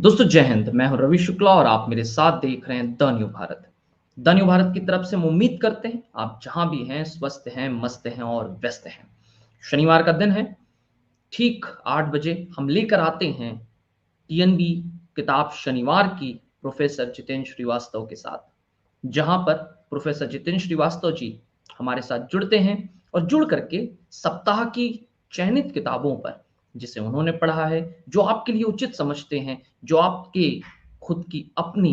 दोस्तों जय हिंद। मैं हूं रवि शुक्ला और आप मेरे साथ देख रहे हैं the new Bharat. The new Bharat की तरफ से हम उम्मीद करते हैं आप जहां भी हैं स्वस्थ हैं, मस्त हैं और व्यस्त हैं। शनिवार का दिन है। ठीक 8 बजे हम लेकर आते हैं टीएनबी किताब शनिवार की प्रोफेसर जितेंद्र श्रीवास्तव के साथ, जहां पर प्रोफेसर जितेंद्र श्रीवास्तव जी हमारे साथ जुड़ते हैं और जुड़ करके सप्ताह की चयनित किताबों पर, जिसे उन्होंने पढ़ा है, जो आपके लिए उचित समझते हैं, जो आपके खुद की अपनी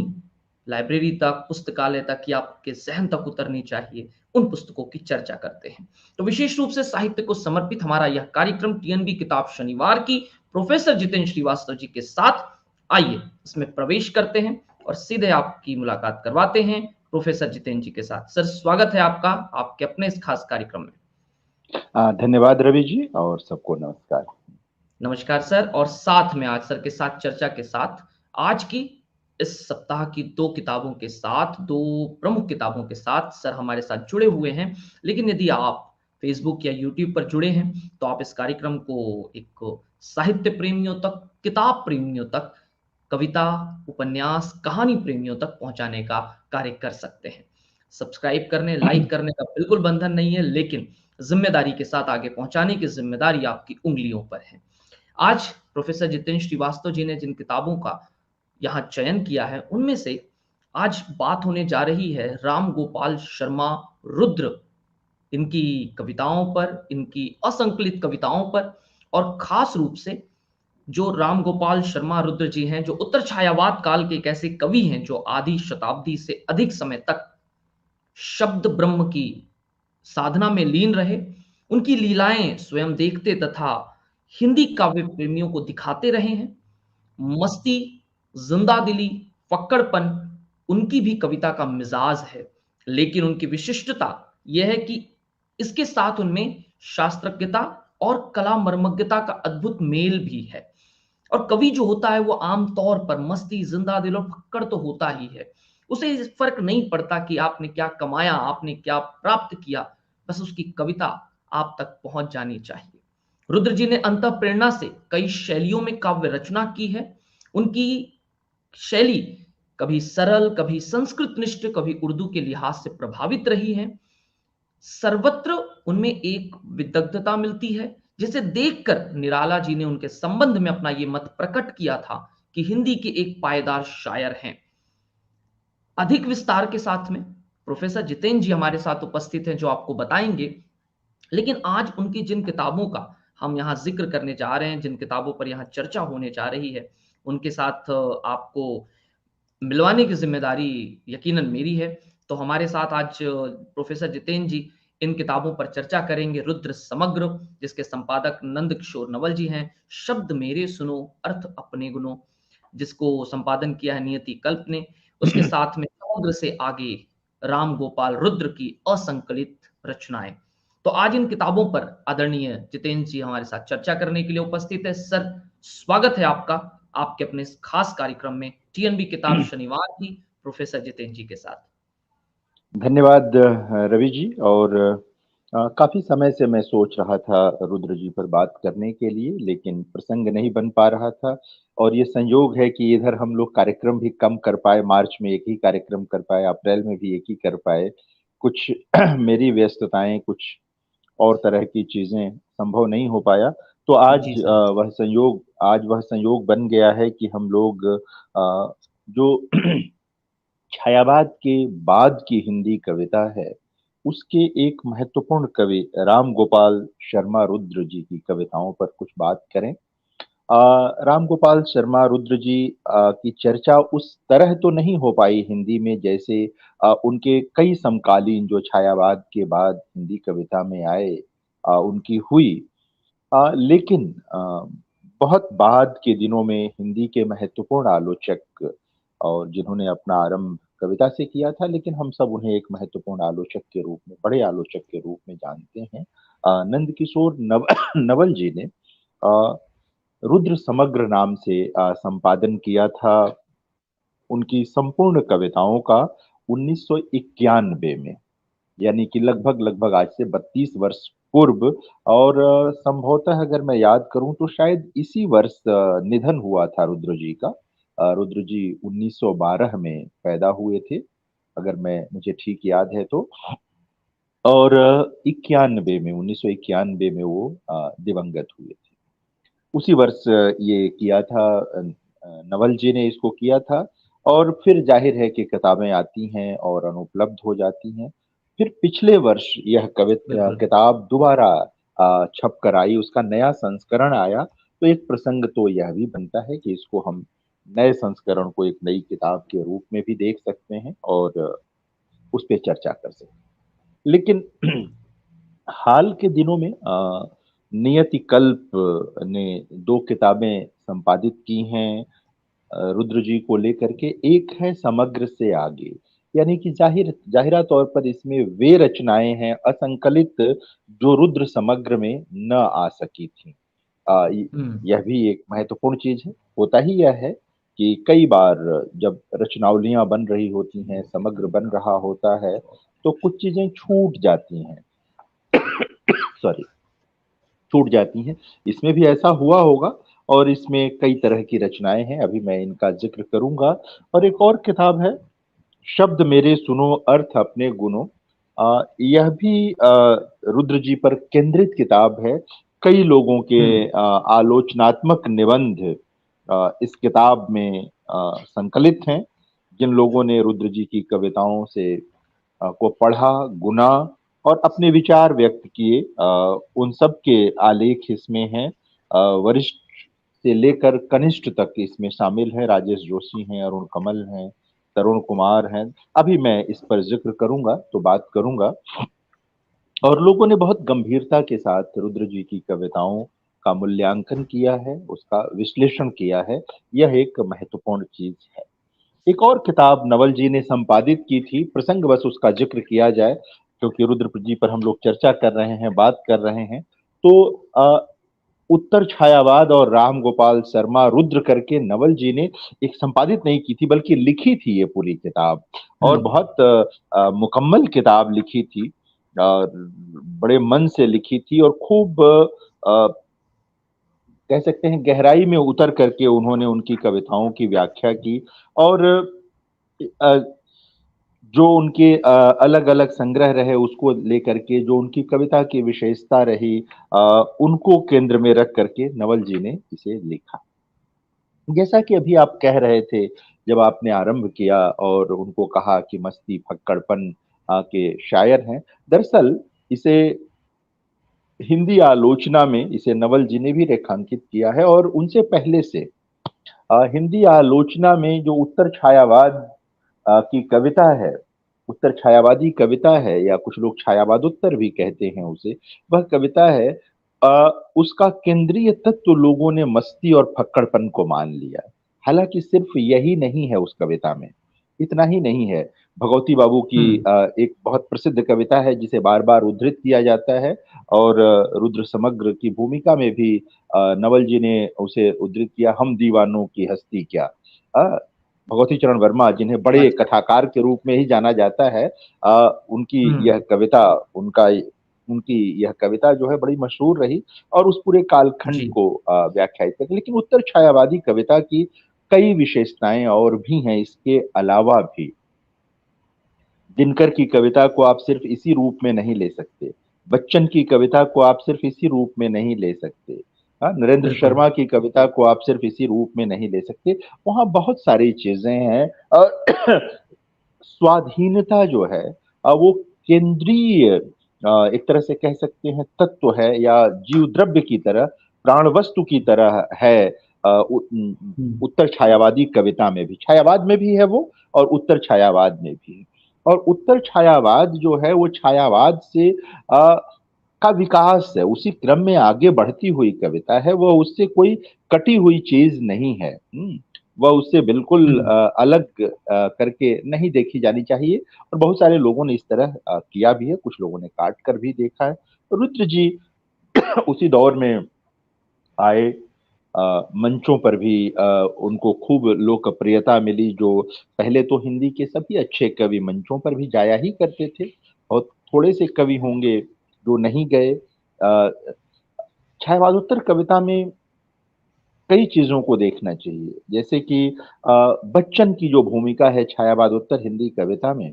लाइब्रेरी तक, पुस्तकालय तक या आपके ज़हन तक उतरनी चाहिए, उन पुस्तकों की चर्चा करते हैं। तो विशेष रूप से साहित्य को समर्पित हमारा यह कार्यक्रम टीएनबी किताब शनिवार की प्रोफेसर जितेंद्र श्रीवास्तव जी के साथ, आइए इसमें प्रवेश करते हैं और सीधे आपकी मुलाकात करवाते हैं प्रोफेसर जितेंद्र जी के साथ। सर, स्वागत है आपका आपके अपने इस खास कार्यक्रम में। धन्यवाद रवि जी और सबको नमस्कार। नमस्कार सर। और साथ में आज सर के साथ चर्चा के साथ आज की इस सप्ताह की दो किताबों के साथ, दो प्रमुख किताबों के साथ सर हमारे साथ जुड़े हुए हैं। लेकिन यदि आप फेसबुक या यूट्यूब पर जुड़े हैं तो आप इस कार्यक्रम को एक साहित्य प्रेमियों तक, किताब प्रेमियों तक, कविता, उपन्यास, कहानी प्रेमियों तक पहुंचाने का कार्य कर सकते हैं। सब्सक्राइब करने, लाइक करने का बिल्कुल बंधन नहीं है, लेकिन जिम्मेदारी के साथ आगे पहुंचाने की जिम्मेदारी आपकी उंगलियों पर है। आज प्रोफेसर जितेंद्र श्रीवास्तव जी ने जिन किताबों का यहाँ चयन किया है, उनमें से आज बात होने जा रही है राम गोपाल शर्मा रुद्र, इनकी कविताओं पर, इनकी असंकलित कविताओं पर, और खास रूप से जो राम गोपाल शर्मा रुद्र जी हैं, जो उत्तर छायावाद काल के एक ऐसे कवि हैं जो आधी शताब्दी से अधिक समय तक शब्द ब्रह्म की साधना में लीन रहे। उनकी लीलाएं स्वयं देखते तथा हिंदी काव्य प्रेमियों को दिखाते रहे हैं। मस्ती, जिंदादिली, फक्कड़पन उनकी भी कविता का मिजाज है। लेकिन उनकी विशिष्टता यह है कि इसके साथ उनमें शास्त्रज्ञता और कला मर्मज्ञता का अद्भुत मेल भी है। और कवि जो होता है वो आमतौर पर मस्ती, जिंदा दिल और फक्कड़ तो होता ही है। उसे फर्क नहीं पड़ता कि आपने क्या कमाया, आपने क्या प्राप्त किया, बस उसकी कविता आप तक पहुंच जानी चाहिए। रुद्र जी ने अंतः प्रेरणा से कई शैलियों में काव्य रचना की है। उनकी शैली कभी सरल, कभी संस्कृत निष्ठ, कभी उर्दू के लिहाज से प्रभावित रही है। सर्वत्र उनमें एक विदग्धता मिलती है, जिसे देखकर निराला जी ने उनके संबंध में अपना ये मत प्रकट किया था कि हिंदी के एक पायदार शायर हैं। अधिक विस्तार के साथ में प्रोफेसर जितेंद्र जी हमारे साथ उपस्थित हैं, जो आपको बताएंगे। लेकिन आज उनकी जिन किताबों का हम यहाँ जिक्र करने जा रहे हैं, जिन किताबों पर यहाँ चर्चा होने जा रही है, उनके साथ आपको मिलवाने की ज़िम्मेदारी यकीनन मेरी है। तो हमारे साथ आज प्रोफ़ेसर जितेंद्र जी इन किताबों पर चर्चा करेंगे। रुद्र समग्र, जिसके संपादक नंद किशोर नवल जी हैं। शब्द मेरे सुनो, अर्थ अपने गुनो, जिसको संपादन किया है नियति कल्प ने। उसके साथ में समग्र से आगे राम गोपाल रुद्र की असंकलित रचनाएँ। तो आज इन किताबों पर आदरणीय जितेंद्र जी हमारे साथ चर्चा करने के लिए उपस्थित है। सर, स्वागत है आपका आपके अपने इस खास कार्यक्रम में, टीएनबी किताब शनिवार की प्रोफेसर जितेंद्र जी के साथ। धन्यवाद रवि जी। और काफी समय से मैं सोच रहा था रुद्र जी पर बात करने के लिए, लेकिन प्रसंग नहीं बन पा रहा था। और ये संयोग है कि इधर हम लोग कार्यक्रम भी कम कर पाए, मार्च में एक ही कार्यक्रम कर पाए, अप्रैल में भी एक ही कर पाए। कुछ मेरी व्यस्तताएं, कुछ और तरह की चीजें संभव नहीं हो पाया। तो जी सर। आज वह संयोग बन गया है कि हम लोग जो छायावाद के बाद की हिंदी कविता है, उसके एक महत्वपूर्ण कवि राम गोपाल शर्मा रुद्र जी की कविताओं पर कुछ बात करें। राम गोपाल शर्मा रुद्र जी की चर्चा उस तरह तो नहीं हो पाई हिंदी में, जैसे उनके कई समकालीन जो छायावाद के बाद हिंदी कविता में आए उनकी हुई। लेकिन बहुत बाद के दिनों में हिंदी के महत्वपूर्ण आलोचक, और जिन्होंने अपना आरंभ कविता से किया था, लेकिन हम सब उन्हें एक महत्वपूर्ण आलोचक के रूप में, बड़े आलोचक के रूप में जानते हैं, नंद किशोर नवल जी ने रुद्र समग्र नाम से संपादन किया था उनकी संपूर्ण कविताओं का 1991 में, यानी कि लगभग लगभग आज से 32 वर्ष पूर्व। और संभवतः अगर मैं याद करूं तो शायद इसी वर्ष निधन हुआ था रुद्र जी का। रुद्र जी 1912 में पैदा हुए थे, अगर मैं मुझे ठीक याद है तो। और 91 में 1991 में वो दिवंगत हुए थे। उसी वर्ष ये किया था, नवल जी ने इसको किया था। और फिर जाहिर है कि किताबें आती हैं और अनुपलब्ध हो जाती हैं। फिर पिछले वर्ष यह बिल्कुल। किताब दोबारा छप कर आई, उसका नया संस्करण आया। तो एक प्रसंग तो यह भी बनता है कि इसको हम नए संस्करण को एक नई किताब के रूप में भी देख सकते हैं और उस पर चर्चा कर सकते हैं। लेकिन हाल के दिनों में नियति कल्प ने दो किताबें संपादित की हैं रुद्र जी को लेकर के। एक है समग्र से आगे, यानी कि जाहिरा तौर पर इसमें वे रचनाएं हैं असंकलित जो रुद्र समग्र में न आ सकी थी। हम्म। यह भी एक महत्वपूर्ण चीज है। होता ही यह है कि कई बार जब रचनावलियां बन रही होती हैं, समग्र बन रहा होता है, तो कुछ चीजें छूट जाती हैं। सॉरी, छूट जाती हैं। इसमें भी ऐसा हुआ होगा। और इसमें कई तरह की रचनाएं हैं, अभी मैं इनका जिक्र करूंगा। और एक और किताब है, शब्द मेरे सुनो अर्थ अपने गुनो। यह भी रुद्र जी पर केंद्रित किताब है। कई लोगों के हम्म। आलोचनात्मक निबंध इस किताब में संकलित हैं। जिन लोगों ने रुद्र जी की कविताओं से को पढ़ा, गुना और अपने विचार व्यक्त किए, उन सब के आलेख इसमें हैं। वरिष्ठ से लेकर कनिष्ठ तक इसमें शामिल है। राजेश जोशी हैं, अरुण कमल हैं, तरुण कुमार हैं। अभी मैं इस पर जिक्र करूंगा तो बात करूंगा। और लोगों ने बहुत गंभीरता के साथ रुद्र जी की कविताओं का मूल्यांकन किया है, उसका विश्लेषण किया है। यह एक महत्वपूर्ण चीज है। एक और किताब नवल जी ने संपादित की थी, प्रसंग बस उसका जिक्र किया जाए क्योंकि रुद्र जी पर हम लोग चर्चा कर रहे हैं, बात कर रहे हैं। तो उत्तर छायावाद और राम गोपाल शर्मा रुद्र करके नवल जी ने एक संपादित नहीं की थी बल्कि लिखी थी ये पूरी किताब। और हम्म। बहुत मुकम्मल किताब लिखी थी, बड़े मन से लिखी थी और खूब कह सकते हैं गहराई में उतर करके उन्होंने उनकी कविताओं की व्याख्या की। और अ, जो उनके अलग अलग संग्रह रहे उसको लेकर के, जो उनकी कविता की विशेषता रही, उनको केंद्र में रख करके नवल जी ने इसे लिखा। जैसा कि अभी आप कह रहे थे, जब आपने आरंभ किया और उनको कहा कि मस्ती फक्कड़पन के शायर हैं। दरअसल इसे हिंदी आलोचना में इसे नवल जी ने भी रेखांकित किया है। और उनसे पहले से हिंदी आलोचना में जो उत्तर छायावाद की कविता है, उत्तर छायावादी कविता है, या कुछ लोग छायावादोत्तर भी कहते हैं उसे, वह कविता है, उसका केंद्रीय तत्व लोगों ने मस्ती और फक्कड़पन को मान लिया। हालांकि सिर्फ यही नहीं है उस कविता में, इतना ही नहीं है। भगवती बाबू की हम्म। एक बहुत प्रसिद्ध कविता है जिसे बार बार उद्धृत किया जाता है। और रुद्र समग्र की भूमिका में भी नवल जी ने उसे उद्धृत किया, हम दीवानों की हस्ती क्या। भगवती चरण वर्मा जिन्हें बड़े अच्छा। कथाकार के रूप में ही जाना जाता है, उनकी हम्म। यह कविता, उनका उनकी यह कविता जो है बड़ी मशहूर रही और उस पूरे कालखंड जी। को व्याख्यायित करती। लेकिन उत्तर छायावादी कविता की कई विशेषताएं और भी हैं इसके अलावा भी। दिनकर की कविता को आप सिर्फ इसी रूप में नहीं ले सकते, बच्चन की कविता को आप सिर्फ इसी रूप में नहीं ले सकते, हाँ, नरेंद्र बिल्कुल। शर्मा की कविता को आप सिर्फ इसी रूप में नहीं ले सकते। वहां बहुत सारी चीजें हैं। और स्वाधीनता जो है वो केंद्रीय एक तरह से कह सकते हैं तत्व है, या जीव द्रव्य की तरह, प्राण वस्तु की तरह है। हम्म। उत्तर छायावादी कविता में भी, छायावाद में भी है वो, और उत्तर छायावाद में भी है। और उत्तर छायावाद जो है वो छायावाद से का विकास है, उसी क्रम में आगे बढ़ती हुई कविता है। वह उससे कोई कटी हुई चीज नहीं है। वह उससे बिल्कुल हम्म। अलग करके नहीं देखी जानी चाहिए। और बहुत सारे लोगों ने इस तरह किया भी है, कुछ लोगों ने काट कर भी देखा है। रुद्र जी उसी दौर में आए, मंचों पर भी उनको खूब लोकप्रियता मिली। जो पहले तो हिंदी के सभी अच्छे कवि मंचों पर भी जाया ही करते थे, और थोड़े से कवि होंगे जो नहीं गए। छायावादोत्तर कविता में कई चीजों को देखना चाहिए, जैसे कि बच्चन की जो भूमिका है छायावाद उत्तर हिंदी कविता में,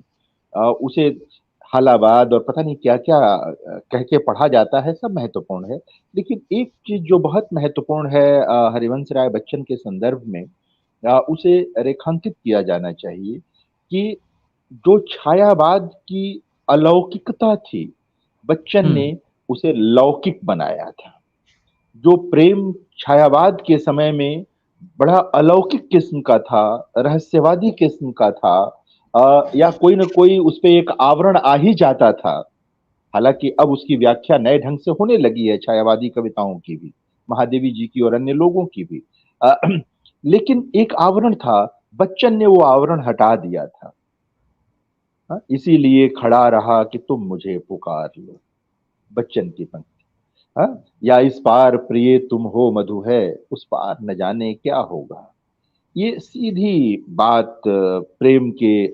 उसे हालावाद और पता नहीं क्या क्या कह के पढ़ा जाता है, सब महत्वपूर्ण है। लेकिन एक चीज जो बहुत महत्वपूर्ण है हरिवंश राय बच्चन के संदर्भ में, उसे रेखांकित किया जाना चाहिए कि जो छायावाद की अलौकिकता थी, बच्चन ने हम्म। उसे लौकिक बनाया था। जो प्रेम छायावाद के समय में बड़ा अलौकिक किस्म का था, रहस्यवादी किस्म का था, या कोई ना कोई उस पे एक आवरण आ ही जाता था। हालांकि अब उसकी व्याख्या नए ढंग से होने लगी है, छायावादी कविताओं की भी, महादेवी जी की और अन्य लोगों की भी। अ, लेकिन एक आवरण था, बच्चन ने वो आवरण हटा दिया था। इसीलिए खड़ा रहा कि तुम मुझे पुकार लो, बच्चन की पंक्ति। या इस पार प्रिय तुम हो मधु है, उस पार न जाने क्या होगा। ये सीधी बात प्रेम के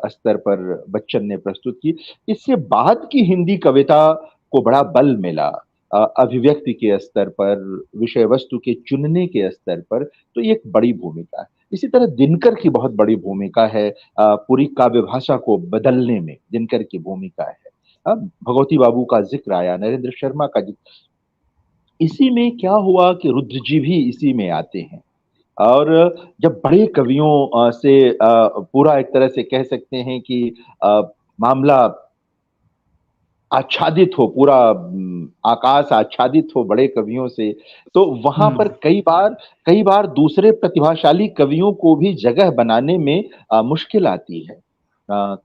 स्तर पर बच्चन ने प्रस्तुत की। इससे बाद की हिंदी कविता को बड़ा बल मिला, अभिव्यक्ति के स्तर पर, विषय वस्तु के चुनने के स्तर पर, तो ये एक बड़ी भूमिका है। इसी तरह दिनकर की बहुत बड़ी भूमिका है, पूरी काव्य भाषा को बदलने में दिनकर की भूमिका है। भगवती बाबू का जिक्र आया, नरेंद्र शर्मा का जिक्र। इसी में क्या हुआ कि रुद्र जी भी इसी में आते हैं। और जब बड़े कवियों से पूरा एक तरह से कह सकते हैं कि अ, मामला आच्छादित हो, पूरा आकाश आच्छादित हो बड़े कवियों से, तो वहां पर हम्म। कई बार दूसरे प्रतिभाशाली कवियों को भी जगह बनाने में मुश्किल आती है,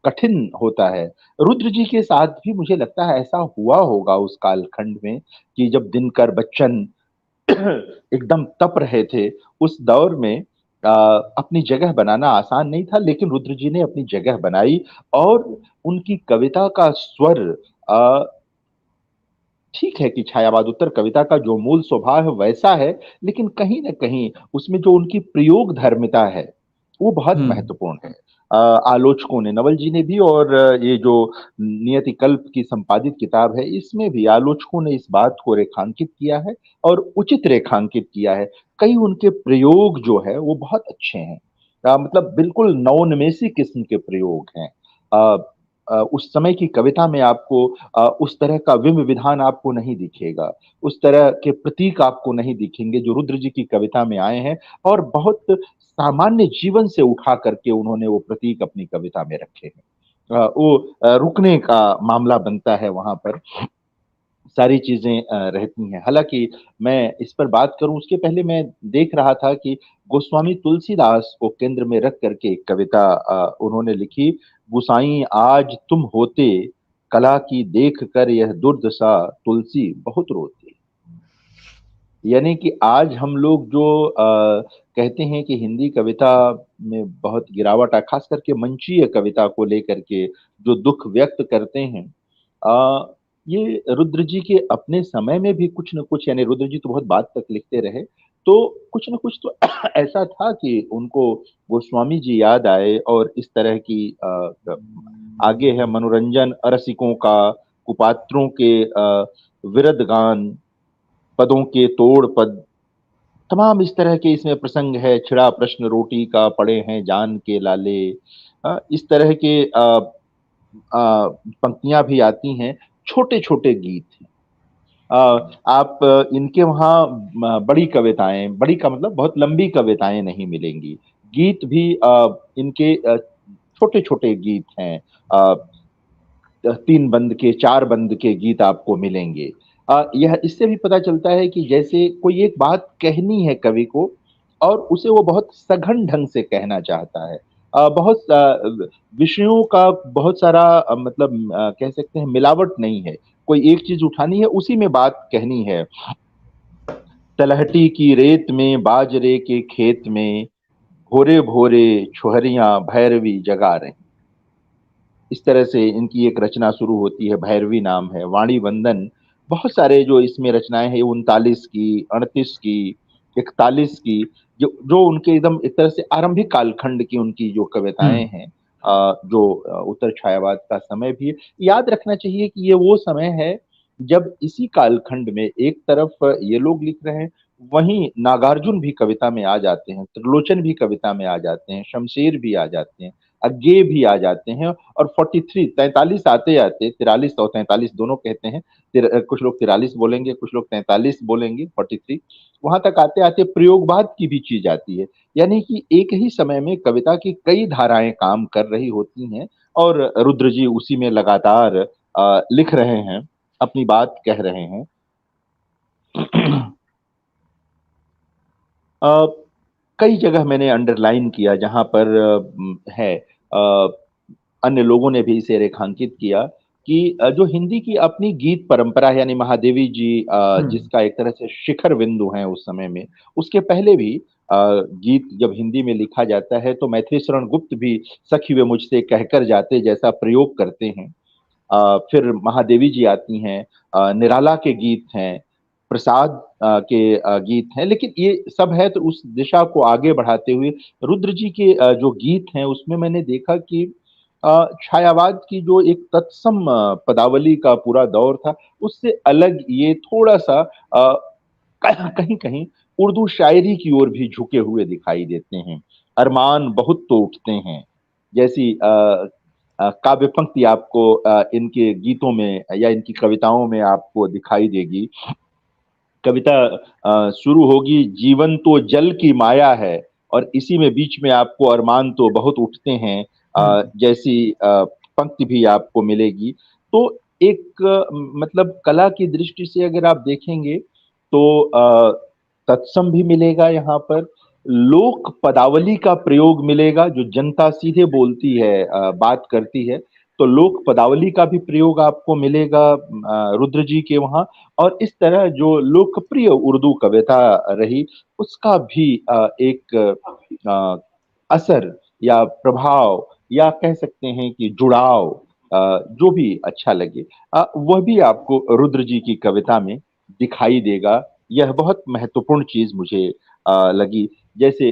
कठिन होता है। रुद्र जी के साथ भी मुझे लगता है ऐसा हुआ होगा उस कालखंड में, कि जब दिनकर बच्चन एकदम तप रहे थे, उस दौर में अपनी जगह बनाना आसान नहीं था, लेकिन रुद्र जी ने अपनी जगह बनाई। और उनकी कविता का स्वर, अ, ठीक है कि छायावाद उत्तर कविता का जो मूल स्वभाव है वैसा है, लेकिन कहीं ना कहीं उसमें जो उनकी प्रयोग धर्मिता है वो बहुत हम्म। महत्वपूर्ण है। आलोचकों ने, नवल जी ने भी, और ये जो नियति कल्प की संपादित किताब है इसमें भी आलोचकों ने इस बात को रेखांकित किया है, और उचित रेखांकित किया है। कई उनके प्रयोग जो है वो बहुत अच्छे हैं, मतलब बिल्कुल नवोन्मेषी किस्म के प्रयोग हैं। अ, उस समय की कविता में आपको उस तरह का विम विधान आपको नहीं दिखेगा, उस तरह के प्रतीक आपको नहीं दिखेंगे जो रुद्र जी की कविता में आए हैं। और बहुत सामान्य जीवन से उठा करके उन्होंने वो प्रतीक अपनी कविता में रखे हैं। वो रुकने का मामला बनता है वहां पर, सारी चीजें रहती हैं। हालांकि मैं इस पर बात करूं उसके पहले मैं देख रहा था कि गोस्वामी तुलसीदास को केंद्र में रख करके एक कविता उन्होंने लिखी, गुसाई आज तुम होते, कला की देख कर यह दुर्दशा, तुलसी बहुत रोती। यानी कि आज हम लोग जो कहते हैं कि हिंदी कविता में बहुत गिरावट है, खास करके मंचीय कविता को लेकर के जो दुख व्यक्त करते हैं, ये रुद्र जी के अपने समय में भी कुछ न कुछ, यानी रुद्र जी तो बहुत बाद तक लिखते रहे, तो कुछ न कुछ तो ऐसा था कि उनको गोस्वामी जी याद आए, और इस तरह की आगे है मनोरंजन अरसिकों का, कुपात्रों के विरद गान, पदों के तोड़ पद, तमाम इस तरह के इसमें प्रसंग है। छिड़ा प्रश्न रोटी का, पड़े हैं जान के लाले, इस तरह के पंक्तियां भी आती हैं। छोटे छोटे गीत हैं। आप इनके वहाँ बड़ी कविताएं, बड़ी का मतलब बहुत लंबी कविताएं नहीं मिलेंगी। गीत भी इनके छोटे छोटे गीत हैं, 3 बंद के, 4 बंद के गीत आपको मिलेंगे। यह इससे भी पता चलता है कि जैसे कोई एक बात कहनी है कवि को, और उसे वो बहुत सघन ढंग से कहना चाहता है। बहुत विषयों का बहुत सारा मतलब कह सकते हैं मिलावट नहीं है, कोई एक चीज उठानी है उसी में बात कहनी है। तलहटी की रेत में, बाजरे के खेत में, भोरे भोरे छुहरियां भैरवी जगा रही। इस तरह से इनकी एक रचना शुरू होती है, भैरवी नाम है, वाणी वंदन। बहुत सारे जो इसमें रचनाएं हैं, 39 की, 38 की, 41 की, जो जो उनके एकदम एक तरह से आरंभिक कालखंड की उनकी जो कविताएं हम्म। हैं, जो उत्तर छायावाद का समय भी है। याद रखना चाहिए कि ये वो समय है जब इसी कालखंड में एक तरफ ये लोग लिख रहे हैं, वहीं नागार्जुन भी कविता में आ जाते हैं, त्रिलोचन भी कविता में आ जाते हैं, शमशेर भी आ जाते हैं, अज्ञे भी आ जाते हैं। और 43 43 आते आते, 43 और 43 दोनों कहते हैं, कुछ लोग 43 बोलेंगे, कुछ लोग 43 बोलेंगे, 43 वहां तक आते आते प्रयोगवाद की भी चीज आती है। यानी कि एक ही समय में कविता की कई धाराएं काम कर रही होती हैं, और रुद्र जी उसी में लगातार लिख रहे हैं, अपनी बात कह रहे हैं। अ, कई जगह मैंने अंडरलाइन किया जहां पर है, अ, अन्य लोगों ने भी इसे रेखांकित किया कि जो हिंदी की अपनी गीत परंपरा है, यानी महादेवी जी हम्म। जिसका एक तरह से शिखर बिंदु है उस समय में, उसके पहले भी गीत जब हिंदी में लिखा जाता है तो मैथिली शरण गुप्त भी सखी वे मुझसे कहकर जाते जैसा प्रयोग करते हैं। फिर महादेवी जी आती हैं, निराला के गीत हैं, प्रसाद के गीत हैं, लेकिन ये सब है तो उस दिशा को आगे बढ़ाते हुए रुद्र जी के जो गीत हैं उसमें मैंने देखा कि छायावाद की जो एक तत्सम पदावली का पूरा दौर था, उससे अलग ये थोड़ा सा कहीं कहीं उर्दू शायरी की ओर भी झुके हुए दिखाई देते हैं। अरमान बहुत तो उठते हैं जैसी काव्य पंक्ति आपको इनके गीतों में या इनकी कविताओं में आपको दिखाई देगी। कविता शुरू होगी, जीवन तो जल की माया है, और इसी में बीच में आपको अरमान तो बहुत उठते हैं हम्म। जैसी पंक्ति भी आपको मिलेगी। तो एक मतलब कला की दृष्टि से अगर आप देखेंगे तो तत्सम भी मिलेगा यहाँ पर, लोक पदावली का प्रयोग मिलेगा, जो जनता सीधे बोलती है, बात करती है, तो लोक पदावली का भी प्रयोग आपको मिलेगा रुद्र जी के वहां। और इस तरह जो लोकप्रिय उर्दू कविता रही उसका भी एक असर या प्रभाव या कह सकते हैं कि जुड़ाव, जो भी अच्छा लगे वह भी आपको रुद्र जी की कविता में दिखाई देगा। यह बहुत महत्वपूर्ण चीज मुझे लगी। जैसे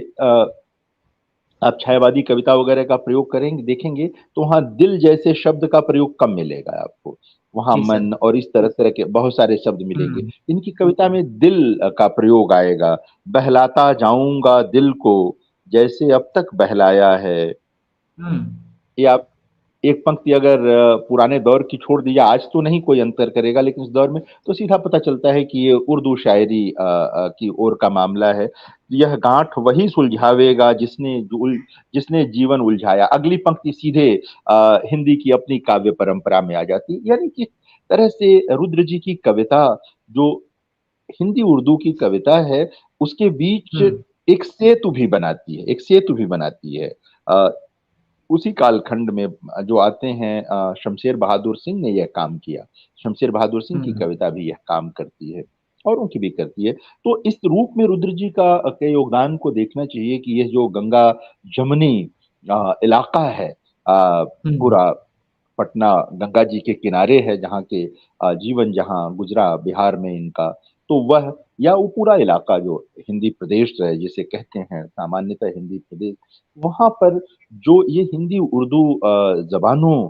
आप छायावादी कविता वगैरह का प्रयोग करेंगे देखेंगे तो वहां दिल जैसे शब्द का प्रयोग कम मिलेगा आपको, वहां जी सर। मन और इस तरह तरह के बहुत सारे शब्द मिलेंगे। हम्म। इनकी कविता में दिल का प्रयोग आएगा, बहलाता जाऊंगा दिल को जैसे अब तक बहलाया है। हम्म। ये आप एक पंक्ति अगर पुराने दौर की छोड़ दीजिए, आज तो नहीं कोई अंतर करेगा, लेकिन उस दौर में तो सीधा पता चलता है कि ये उर्दू शायरी की ओर का मामला है। यह गांठ वही सुलझावेगा जिसने जीवन उलझाया। अगली पंक्ति सीधे हिंदी की अपनी काव्य परंपरा में आ जाती है। यानी कि तरह से रुद्र जी की कविता जो हिंदी उर्दू की कविता है उसके बीच हम्म। एक सेतु भी बनाती है, एक सेतु भी बनाती है। अ, उसी कालखंड में जो आते हैं शमशेर बहादुर सिंह ने यह काम किया। शमशेर बहादुर सिंह की हम्म। कविता भी यह काम करती है, और उनकी भी करती है। तो इस रूप में रुद्र जी का के योगदान को देखना चाहिए कि यह जो गंगा जमनी इलाका है, हम्म। पूरा पटना गंगा जी के किनारे है, जहाँ के जीवन जहाँ गुजरा बिहार में इनका, तो वह या वो पूरा इलाका जो हिंदी प्रदेश है जिसे कहते हैं सामान्यतः हिंदी प्रदेश, वहां पर जो ये हिंदी उर्दू जबानों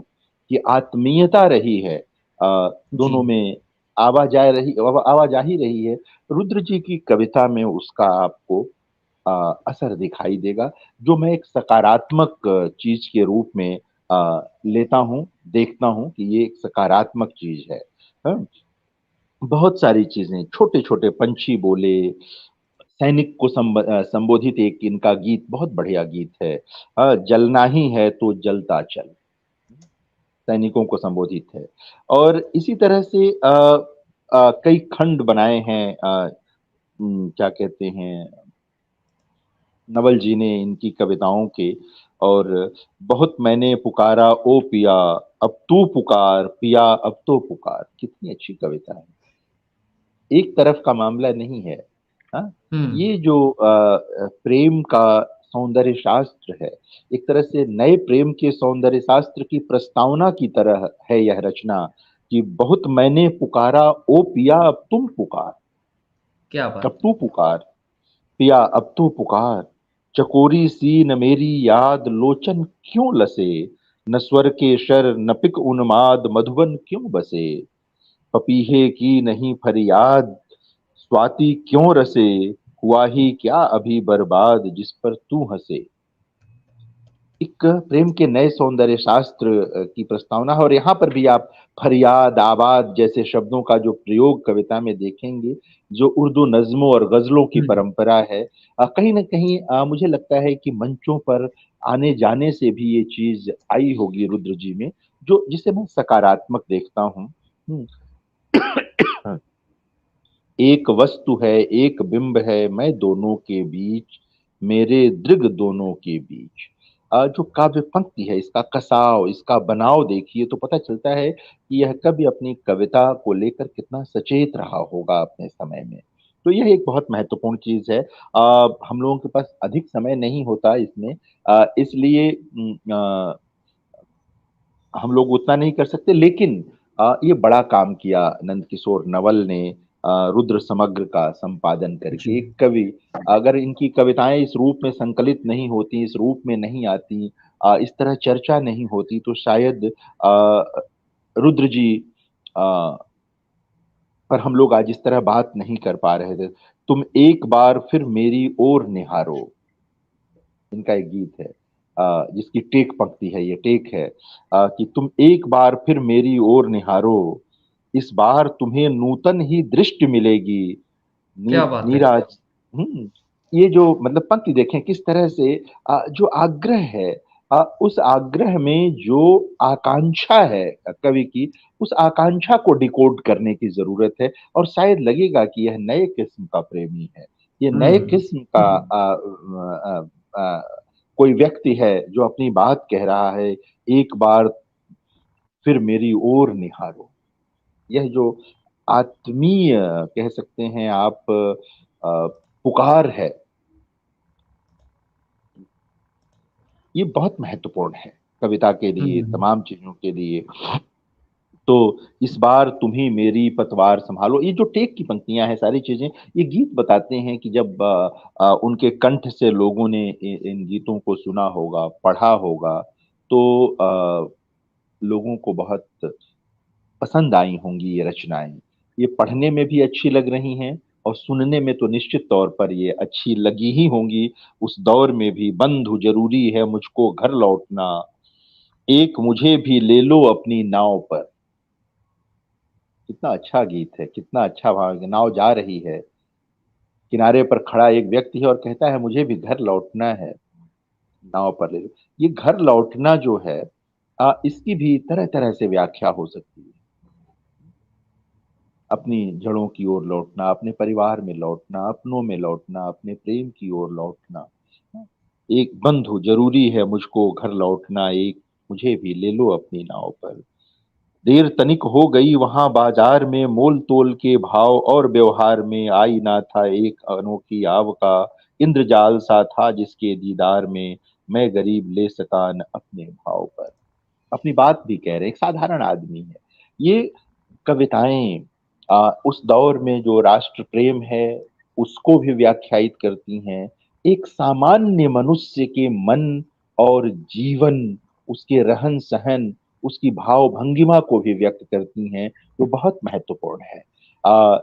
की आत्मीयता रही है, जी। दोनों में आवाजाही रही है, रुद्र जी की कविता में उसका आपको असर दिखाई देगा, जो मैं एक सकारात्मक चीज के रूप में लेता हूँ, देखता हूँ कि ये एक सकारात्मक चीज है। हाँ? बहुत सारी चीजें, छोटे छोटे पंछी बोले, सैनिक को संबोधित एक इनका गीत, बहुत बढ़िया गीत है, जलना ही है तो जलता चल, सैनिकों को संबोधित है। और इसी तरह से कई खंड बनाए हैं, क्या कहते हैं, नवल जी ने इनकी कविताओं के। और बहुत मैंने पुकारा ओ पिया, अब तू पुकार पिया, अब तो पुकार, कितनी अच्छी कविता है। एक तरफ का मामला नहीं है। हाँ, हम्म। ये जो प्रेम का सौंदर्य शास्त्र है, एक तरह से नए प्रेम के सौंदर्य शास्त्र की प्रस्तावना की तरह है यह रचना, कि बहुत मैंने पुकारा ओ पिया, अब तुम पुकार, क्या अब बात। तू पुकार पिया, अब तू पुकार, चकोरी सी न मेरी याद लोचन क्यों लसे, न स्वर के शर न पिक उन्माद मधुबन क्यों बसे, पपीहे की नहीं फरियाद स्वाति क्यों रसे, हुआ ही क्या अभी बर्बाद जिस पर तू हंसे। एक प्रेम के नए सौंदर्य शास्त्र की प्रस्तावना है, और यहाँ पर भी आप फरियाद, आबाद जैसे शब्दों का जो प्रयोग कविता में देखेंगे, जो उर्दू नज्मों और गजलों की हम्म, परंपरा है, कहीं ना कहीं मुझे लगता है कि मंचों पर आने जाने से भी ये चीज आई होगी रुद्र जी में, जो जिसे मैं सकारात्मक देखता हूँ। एक वस्तु है, एक बिंब है, मैं दोनों के बीच, मेरे दृग दोनों के बीच। जो काव्य पंक्ति है, इसका कसाव, इसका बनाव देखिए तो पता चलता है कि यह कवि अपनी कविता को लेकर कितना सचेत रहा होगा अपने समय में। तो यह एक बहुत महत्वपूर्ण चीज है। हम लोगों के पास अधिक समय नहीं होता इसमें, इसलिए हम लोग उतना नहीं कर सकते, लेकिन ये बड़ा काम किया नंद किशोर नवल ने, रुद्र समग्र का संपादन जी। करके। एक कवि, अगर इनकी कविताएं इस रूप में संकलित नहीं होती, इस रूप में नहीं आती, इस तरह चर्चा नहीं होती, तो शायद रुद्र जी आ, पर हम लोग आज इस तरह बात नहीं कर पा रहे थे। तुम एक बार फिर मेरी ओर निहारो, इनका एक गीत है, जिसकी टेक पंक्ति है, ये टेक है, कि तुम एक बार फिर मेरी ओर निहारो, इस बार तुम्हें नूतन ही दृष्टि मिलेगी। क्या बात है। नीराज। हम्म ये जो मतलब पंक्ति देखें किस तरह से, जो आग्रह है, उस आग्रह में जो आकांक्षा है कवि की, उस आकांक्षा को डिकोड करने की जरूरत है, और शायद लगेगा कि यह नए किस्म का प्रेमी है, ये नए हम्म। किस्म का कोई व्यक्ति है जो अपनी बात कह रहा है, एक बार फिर मेरी ओर निहारो। यह जो आत्मीय कह सकते हैं आप, पुकार है, ये बहुत महत्वपूर्ण है कविता के लिए, हम्म। तमाम चीजों के लिए। तो इस बार तुम्ही मेरी पतवार संभालो, ये जो टेक की पंक्तियां हैं, सारी चीजें, ये गीत बताते हैं कि जब उनके कंठ से लोगों ने इन गीतों को सुना होगा, पढ़ा होगा, तो लोगों को बहुत पसंद आई होंगी ये रचनाएं। ये पढ़ने में भी अच्छी लग रही हैं, और सुनने में तो निश्चित तौर पर ये अच्छी लगी ही होंगी। उस दौर में भी बंधु जरूरी है मुझको घर लौटना, एक मुझे भी ले लो अपनी नाव पर। कितना अच्छा गीत है, कितना अच्छा भाव। नाव जा रही है, किनारे पर खड़ा एक व्यक्ति है और कहता है मुझे भी घर लौटना है, नाव पर ले लो। ये घर लौटना जो है, इसकी भी तरह तरह से व्याख्या हो सकती है। अपनी जड़ों की ओर लौटना, अपने परिवार में लौटना, अपनों में लौटना, अपने प्रेम की ओर लौटना। एक बंधु जरूरी है मुझको घर लौटना, एक मुझे भी ले लो अपनी नाव पर। देर तनिक हो गई वहां बाजार में, मोल तोल के भाव और व्यवहार में आई ना था एक अनोखी आव का, इंद्रजाल सा था जिसके दीदार में मैं गरीब ले सका न अपने भाव पर। अपनी बात भी कह रहे, एक साधारण आदमी है। ये कविताएं उस दौर में जो राष्ट्र प्रेम है उसको भी व्याख्यायित करती हैं, एक सामान्य मनुष्य के मन और जीवन, उसके रहन सहन, उसकी भाव भंगिमा को भी व्यक्त करती हैं, जो बहुत महत्वपूर्ण है। आ,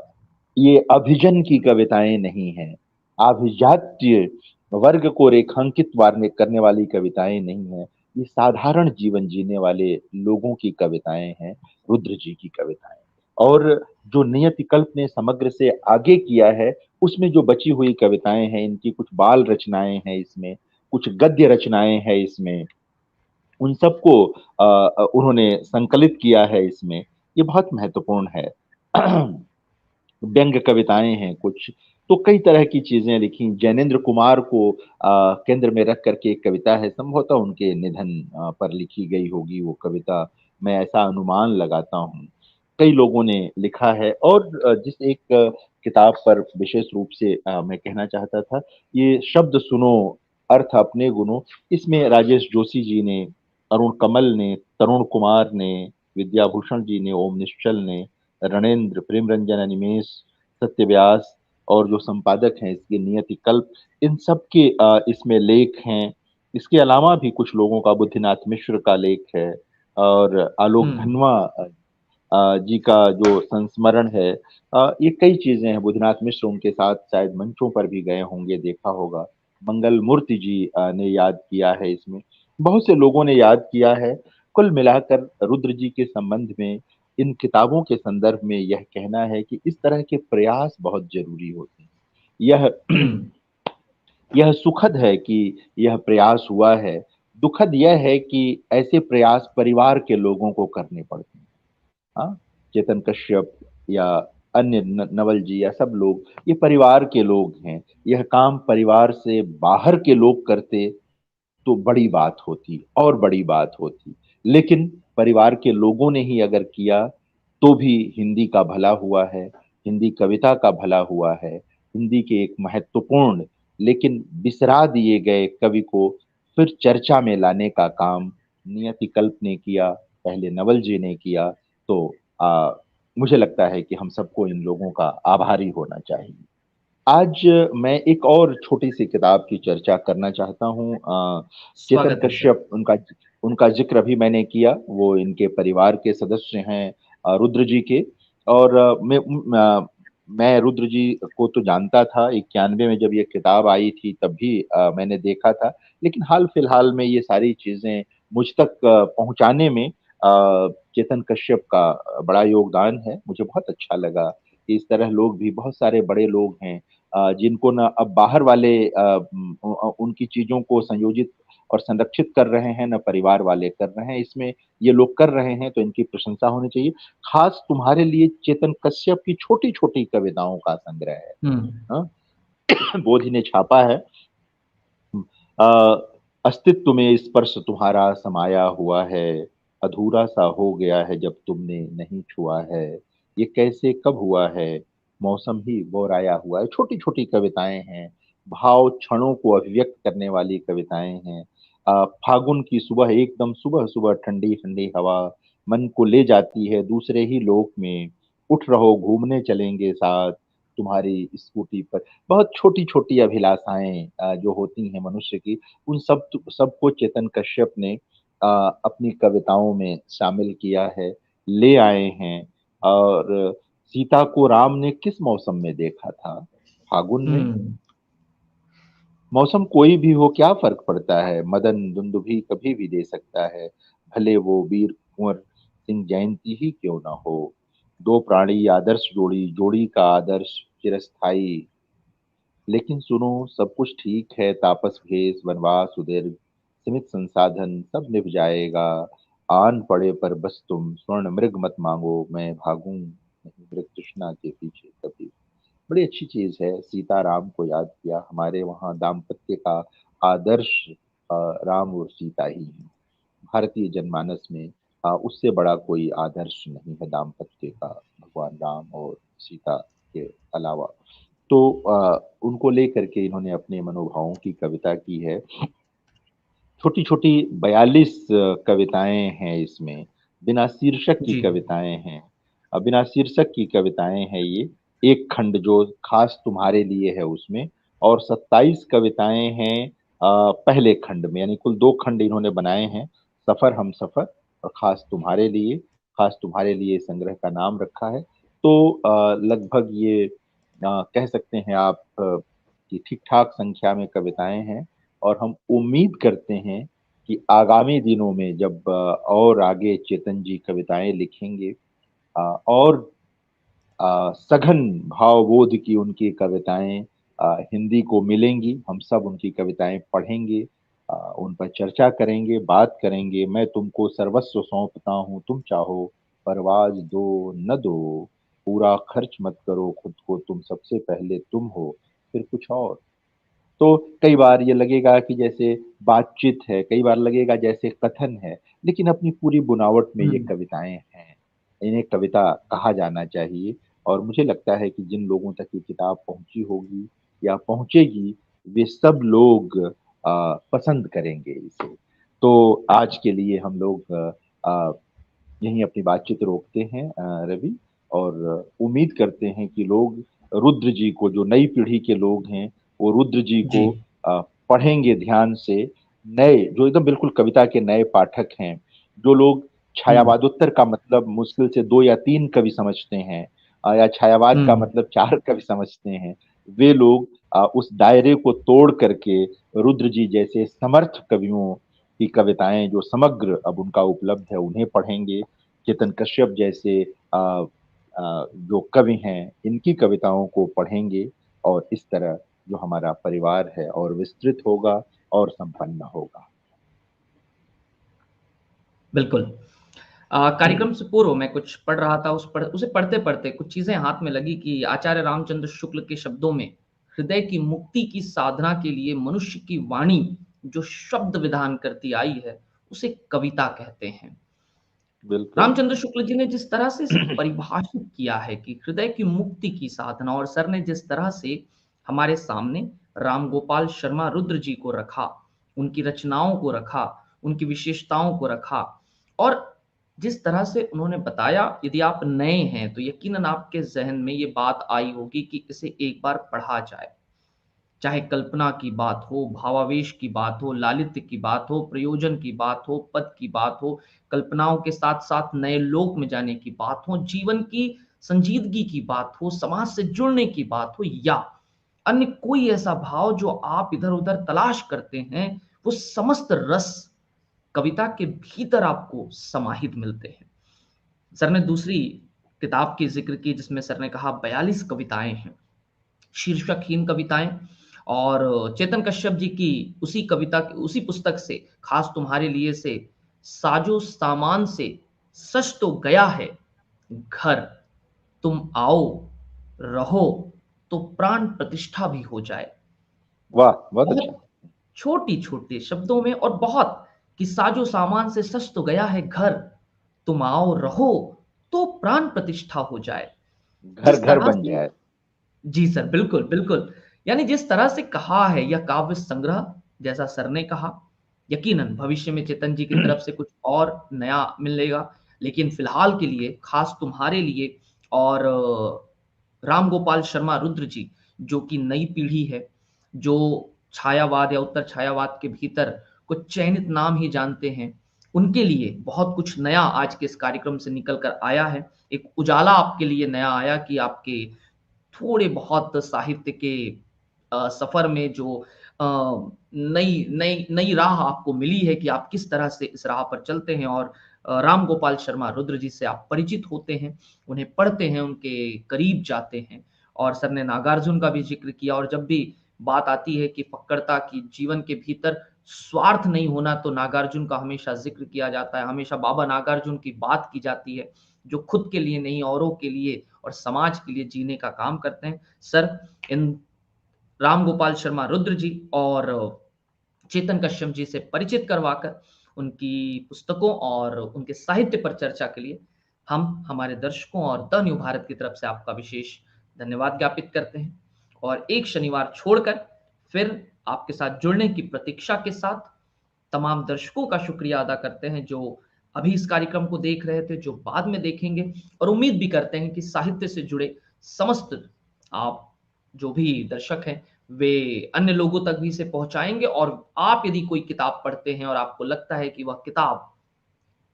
ये अभिजन की कविताएं नहीं हैं, अभिजात्य वर्ग को रेखांकित वारने करने वाली कविताएं नहीं हैं, ये साधारण जीवन जीने वाले लोगों की कविताएं हैं, रुद्र जी की कविताएं। और जो नियति कल्प ने समग्र से आगे किया है, उसमें जो बची हुई कविताएं हैं, इनकी कुछ बाल रचनाएं हैं इसमें, कुछ गद्य रचनाएं हैं इसमें, उन सबको उन्होंने संकलित किया है इसमें, ये बहुत महत्वपूर्ण है। व्यंग्य कविताएं हैं कुछ, तो कई तरह की चीजें लिखी। जैनेन्द्र कुमार को केंद्र में रख करके एक कविता है, संभवतः उनके निधन पर लिखी गई होगी वो कविता, मैं ऐसा अनुमान लगाता हूँ। कई लोगों ने लिखा है, और जिस एक किताब पर विशेष रूप से मैं कहना चाहता था, ये शब्द सुनो अर्थ अपने गुनो, इसमें राजेश जोशी जी ने, अरुण कमल ने, तरुण कुमार ने, विद्याभूषण जी ने, ओम निश्चल ने, रणेंद्र, प्रेम रंजन, अनिमेश, सत्य व्यास, और जो संपादक हैं इसके नियति कल्प, इन सब के इसमें लेख हैं। इसके अलावा भी कुछ लोगों का, बुद्धिनाथ मिश्र का लेख है, और आलोक हम्म। धनवा जी का जो संस्मरण है, ये कई चीजें हैं। बुधनाथ मिश्र उनके साथ शायद मंचों पर भी गए होंगे, देखा होगा। मंगल मूर्ति जी ने याद किया है इसमें, बहुत से लोगों ने याद किया है। कुल मिलाकर रुद्र जी के संबंध में, इन किताबों के संदर्भ में यह कहना है कि इस तरह के प्रयास बहुत जरूरी होते हैं। यह हम्म। यह सुखद है कि यह प्रयास हुआ है। दुखद यह है कि ऐसे प्रयास परिवार के लोगों को करने पड़ते हैं। हाँ, चेतन कश्यप या अन्य नवल जी या सब लोग, ये परिवार के लोग हैं। यह काम परिवार से बाहर के लोग करते तो बड़ी बात होती, और बड़ी बात होती। लेकिन परिवार के लोगों ने ही अगर किया तो भी हिंदी का भला हुआ है, हिंदी कविता का भला हुआ है। हिंदी के एक महत्वपूर्ण लेकिन बिसरा दिए गए कवि को फिर चर्चा में लाने का काम नियति कल्प ने किया, पहले नवल जी ने किया। तो मुझे लगता है कि हम सबको इन लोगों का आभारी होना चाहिए। आज मैं एक और छोटी सी किताब की चर्चा करना चाहता हूँ। चेतन स्वागत है सर। कश्यप, उनका उनका जिक्र अभी मैंने किया, वो इनके परिवार के सदस्य हैं, रुद्र जी के। और मैं रुद्र जी को तो जानता था, 91 में जब ये किताब आई थी तब भी मैंने देखा था। लेकिन हाल फिलहाल में ये सारी चीजें मुझ तक पहुंचाने में चेतन कश्यप का बड़ा योगदान है। मुझे बहुत अच्छा लगा कि इस तरह लोग भी, बहुत सारे बड़े लोग हैं जिनको ना अब बाहर वाले उनकी चीजों को संयोजित और संरक्षित कर रहे हैं, ना परिवार वाले कर रहे हैं। इसमें ये लोग कर रहे हैं तो इनकी प्रशंसा होनी चाहिए। खास तुम्हारे लिए चेतन कश्यप की छोटी छोटी कविताओं का संग्रह है, हम्म। हाँ? बोधि ने छापा है। अ, अस्तित्व में स्पर्श तुम्हारा समाया हुआ है, अधूरा सा हो गया है जब तुमने नहीं छुआ है, ये कैसे कब हुआ है, मौसम ही बोराया हुआ है। छोटी छोटी कविताएं हैं, भाव क्षणों को अभिव्यक्त करने वाली कविताएं हैं। फागुन की सुबह, एकदम सुबह सुबह ठंडी ठंडी हवा मन को ले जाती है दूसरे ही लोक में। उठ रहो घूमने चलेंगे साथ तुम्हारी स्कूटी पर। बहुत छोटी छोटी अभिलाषाएं जो होती हैं मनुष्य की, उन सबको चेतन कश्यप ने अपनी कविताओं में शामिल किया है, ले आए हैं। और सीता को राम ने किस मौसम में देखा था? फागुन में। हम्म। मौसम कोई भी हो, क्या फर्क पड़ता है, मदन दुंदुभी कभी भी दे सकता है, भले वो वीर कुंवर सिंह जयंती ही क्यों ना हो। दो प्राणी आदर्श जोड़ी, जोड़ी का आदर्श चिरस्थाई। लेकिन सुनो, सब कुछ ठीक है, तापस भेष वनवास सुदीर्घ, सीमित संसाधन सब निभ जाएगा। आन पड़े पर बस तुम स्वर्ण मृग मत मांगो, मैं भागूं नहीं मृग तृष्णा के पीछे कभी। बड़ी अच्छी चीज है, सीता राम को याद किया। हमारे वहाँ दाम्पत्य का आदर्श राम और सीता ही है। भारतीय जनमानस में उससे बड़ा कोई आदर्श नहीं है दाम्पत्य का, भगवान राम और सीता के अलावा। तो उनको लेकर के इन्होंने अपने मनोभावों की कविता की है। छोटी छोटी 42 कविताएं हैं इसमें, बिना शीर्षक की जी। कविताएं हैं। बिना शीर्षक की कविताएं हैं ये। एक खंड जो खास तुम्हारे लिए है उसमें, और 27 कविताएं हैं पहले खंड में। यानी कुल 2 खंड इन्होंने बनाए हैं, सफर हम सफर और खास तुम्हारे लिए। खास तुम्हारे लिए संग्रह का नाम रखा है। तो लगभग ये कह सकते हैं आप कि ठीक ठाक संख्या में कविताएं हैं। और हम उम्मीद करते हैं कि आगामी दिनों में जब और आगे चेतन जी कविताएं लिखेंगे, और सघन भावबोध की उनकी कविताएं हिंदी को मिलेंगी, हम सब उनकी कविताएं पढ़ेंगे, उन पर चर्चा करेंगे, बात करेंगे। मैं तुमको सर्वस्व सौंपता हूँ, तुम चाहो परवाज दो न दो, पूरा खर्च मत करो खुद को, तुम सबसे पहले तुम हो फिर कुछ और। तो कई बार ये लगेगा कि जैसे बातचीत है, कई बार लगेगा जैसे कथन है, लेकिन अपनी पूरी बुनावट में ये हम्म। कविताएं हैं। इन्हें कविता कहा जाना चाहिए। और मुझे लगता है कि जिन लोगों तक ये किताब पहुंची होगी या पहुंचेगी, वे सब लोग पसंद करेंगे इसे। तो आज के लिए हम लोग यहीं अपनी बातचीत रोकते हैं रवि। और उम्मीद करते हैं कि लोग रुद्र जी को, जो नई पीढ़ी के लोग हैं, वो रुद्र जी जी। को पढ़ेंगे ध्यान से। नए जो एकदम बिल्कुल कविता के नए पाठक हैं, जो लोग छायावादोत्तर का मतलब मुश्किल से 2 या 3 कवि समझते हैं, या छायावाद का हम्म। मतलब 4 कवि समझते हैं। वे लोग उस दायरे को तोड़ करके रुद्र जी जैसे समर्थ कवियों की कविताएं जो समग्र अब उनका उपलब्ध है उन्हें पढ़ेंगे। चेतन कश्यप जैसे जो कवि हैं इनकी कविताओं को पढ़ेंगे, और इस तरह जो हमारा परिवार है और विस्तृत होगा और संपन्न होगा। बिल्कुल। कार्यक्रम से पूर्व मैं कुछ पढ़ रहा था, उसे पढ़ते पढ़ते कुछ चीजें हाथ में लगी कि आचार्य रामचंद्र शुक्ल के शब्दों में हृदय की मुक्ति की साधना के लिए मनुष्य की वाणी जो शब्द विधान करती आई है उसे कविता कहते हैं। बिल्कुल। रामचंद्र शुक्ल जी ने जिस तरह से इसे परिभाषित किया है कि हृदय की मुक्ति की साधना, और सर ने जिस तरह से हमारे सामने राम गोपाल शर्मा रुद्र जी को रखा, उनकी रचनाओं को रखा, उनकी विशेषताओं को रखा, और जिस तरह से उन्होंने बताया, यदि आप नए हैं तो यकीनन आपके जहन में ये बात आई होगी कि इसे एक बार पढ़ा जाए। चाहे कल्पना की बात हो, भावावेश की बात हो, लालित्य की बात हो, प्रयोजन की बात हो, पद की बात हो, कल्पनाओं के साथ-साथ नए लोक में जाने की बात हो, जीवन की संजीदगी की बात हो, समाज से जुड़ने की बात हो, या अन्य कोई ऐसा भाव जो आप इधर-उधर तलाश करते हैं, वो समस्त रस कविता के भीतर आपको समाहित मिलते हैं। सर ने दूसरी किताब की ज़िक्र की जिसमें सर ने कहा 42 कविताएँ हैं। शीर्षकहीन कविताएं, और चेतन कश्यप जी की उसी पुस्तक से खास तुम्हारे लिए से साजो सामान से सच तो गया है घर, तुम आओ रहो तो प्राण प्रतिष्ठा भी हो जाए। वाह, बहुत अच्छा। बहुत छोटी छोटे शब्दों में, और बहुत कि साजो सामान से सच तो गया है घर, तुम आओ रहो तो प्राण प्रतिष्ठा हो जाए। घर जिस घर तरह बन से, जाए। जी सर, बिल्कुल, बिल्कुल। यानी जिस तरह से कहा है यह काव्य संग्रह, जैसा सर ने कहा, यकीनन भविष्य में चेतन जी की तरफ से कुछ और नया मिलेगा। लेकिन फिलहाल के लिए, खास तुम्हारे लिए और राम गोपाल शर्मा रुद्र जी, जो कि नई पीढ़ी है, जो छायावाद या उत्तर छायावाद के भीतर कुछ चयनित नाम ही जानते हैं, उनके लिए बहुत कुछ नया आज के इस कार्यक्रम से निकल कर आया है। एक उजाला आपके लिए नया आया कि आपके थोड़े बहुत साहित्य के सफर में जो नई नई नई राह आपको मिली है कि आप किस तरह से इस राह पर चलते हैं, और राम गोपाल शर्मा रुद्र जी से आप परिचित होते हैं, उन्हें पढ़ते हैं, उनके करीब जाते हैं। और सर ने नागार्जुन का भी जिक्र किया, और जब भी बात आती है कि फक्कड़ता की जीवन के भीतर स्वार्थ नहीं होना, तो नागार्जुन का हमेशा जिक्र किया जाता है, हमेशा बाबा नागार्जुन की बात की जाती है, जो खुद के लिए नहीं औरों के लिए और समाज के लिए जीने का काम करते हैं। सर, इन राम गोपाल शर्मा रुद्र जी और चेतन कश्यप जी से परिचित करवाकर उनकी पुस्तकों और उनके साहित्य पर चर्चा के लिए हम हमारे दर्शकों और द न्यू भारत की तरफ से आपका विशेष धन्यवाद ज्ञापित करते हैं, और एक शनिवार छोड़कर फिर आपके साथ जुड़ने की प्रतीक्षा के साथ तमाम दर्शकों का शुक्रिया अदा करते हैं जो अभी इस कार्यक्रम को देख रहे थे, जो बाद में देखेंगे, और उम्मीद भी करते हैं कि साहित्य से जुड़े समस्त आप जो भी दर्शक हैं वे अन्य लोगों तक भी इसे पहुंचाएंगे, और आप यदि कोई किताब पढ़ते हैं और आपको लगता है कि वह किताब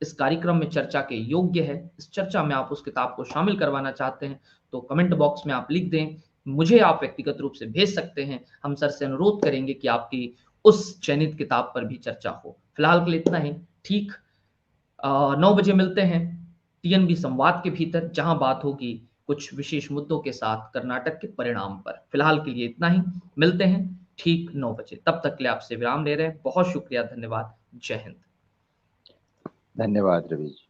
इस कार्यक्रम में चर्चा के योग्य है, इस चर्चा में आप उस किताब को शामिल करवाना चाहते हैं, तो कमेंट बॉक्स में आप लिख दें, मुझे आप व्यक्तिगत रूप से भेज सकते हैं। हम सर से अनुरोध करेंगे कि आपकी उस चयनित किताब पर भी चर्चा हो। फिलहाल के लिए इतना ही। ठीक 9 बजे मिलते हैं टीएनबी संवाद के भीतर, जहां बात होगी कुछ विशेष मुद्दों के साथ कर्नाटक के परिणाम पर। फिलहाल के लिए इतना ही। मिलते हैं ठीक 9 बजे। तब तक के लिए आपसे विराम ले रहे हैं। बहुत शुक्रिया, धन्यवाद। जय हिंद। धन्यवाद रवि जी।